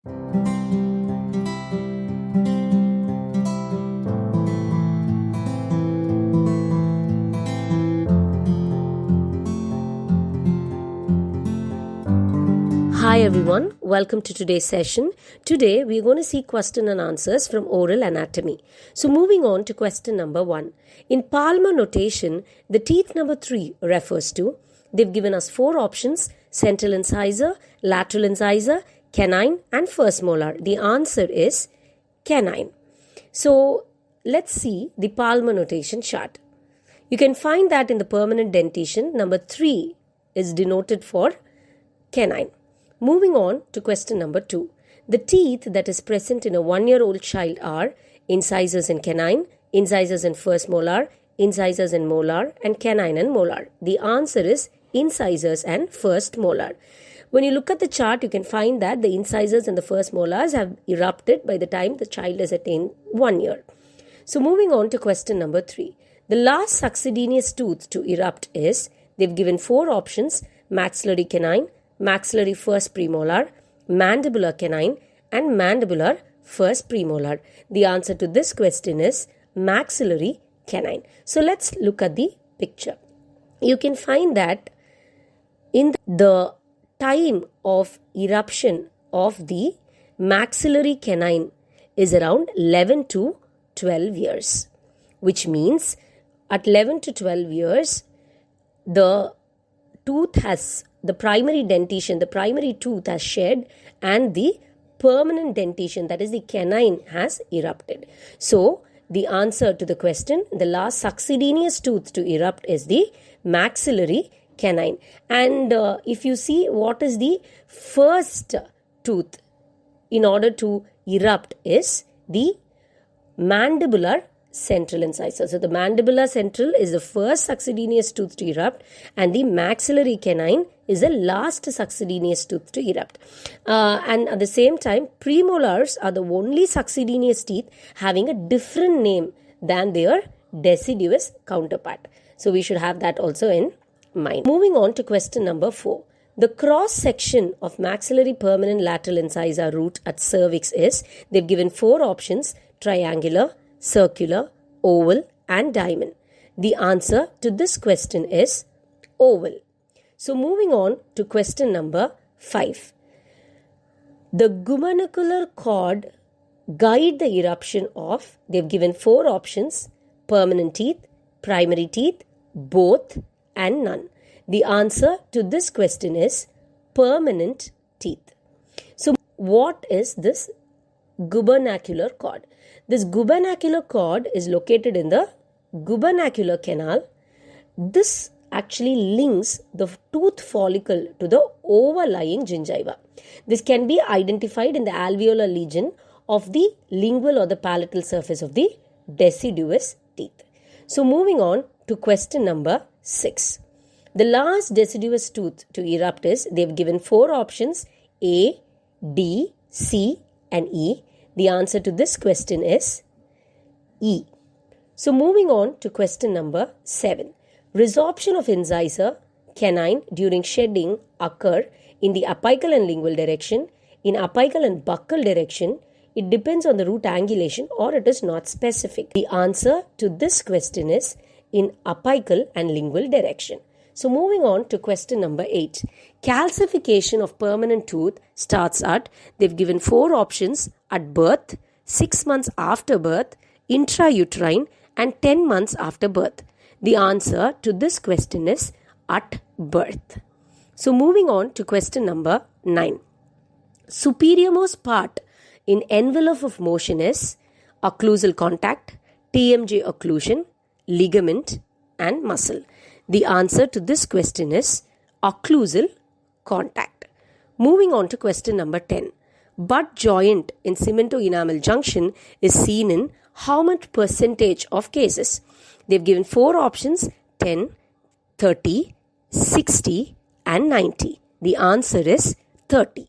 Hi everyone, welcome to today's session. Today we are going to see question and answers from oral anatomy. So moving on to question number 1. In Palmer notation, the teeth number 3 refers to, they've given us 4 options: central incisor, lateral incisor, canine and first molar. The answer is canine. So let's see the Palmer notation chart. You can find that in the permanent dentition, number 3 is denoted for canine. Moving on to question number 2. The teeth that is present in a 1-year-old child are incisors in canine, incisors in first molar, incisors in molar, and canine and molar. The answer is incisors and first molar. When you look at the chart, you can find that the incisors and the first molars have erupted by the time the child has attained 1 year. So moving on to question number 3. The last succedaneous tooth to erupt is, they've given 4 options: maxillary canine, maxillary first premolar, mandibular canine, and mandibular first premolar. The answer to this question is maxillary canine. So let's look at the picture. You can find that in the time of eruption of the maxillary canine is around 11 to 12 years, which means at 11 to 12 years, the primary dentition, the primary tooth has shed, and the permanent dentition, that is the canine, has erupted. So the answer to the question, the last succedaneous tooth to erupt is the maxillary canine. And if you see what is the first tooth in order to erupt is the mandibular central incisor. So the mandibular central is the first succedaneous tooth to erupt, and the maxillary canine is the last succedaneous tooth to erupt. And at the same time, premolars are the only succedaneous teeth having a different name than their deciduous counterpart. So we should have that also in mind. Moving on to question number 4. The cross section of maxillary permanent lateral incisor root at cervix is, they've given 4 options: triangular, circular, oval, and diamond. The answer to this question is oval. So moving on to question number 5. The gubernacular cord guide the eruption of, they've given 4 options: permanent teeth, primary teeth, both, and none. The answer to this question is permanent teeth. So what is this gubernacular cord? This gubernacular cord is located in the gubernacular canal. This actually links the tooth follicle to the overlying gingiva. This can be identified in the alveolar lesion of the lingual or the palatal surface of the deciduous teeth. So moving on to question number 6. The last deciduous tooth to erupt is, they've given 4 options: A, D, C, and E. The answer to this question is E. So moving on to question number 7. Resorption of incisor canine during shedding occur in the apical and lingual direction, in apical and buccal direction. It depends on the root angulation, or it is not specific. The answer to this question is in apical and lingual direction. So moving on to question number 8. Calcification of permanent tooth starts at, they've given 4 options: at birth, 6 months after birth, intrauterine, and 10 months after birth. The answer to this question is at birth. So moving on to question number 9. Superiormost part in envelope of motion is occlusal contact, TMJ occlusion, ligament, and muscle. The answer to this question is occlusal contact. Moving on to question number 10. Butt joint in cemento-enamel junction is seen in how much percentage of cases? They've given 4 options: 10, 30, 60, and 90. The answer is 30.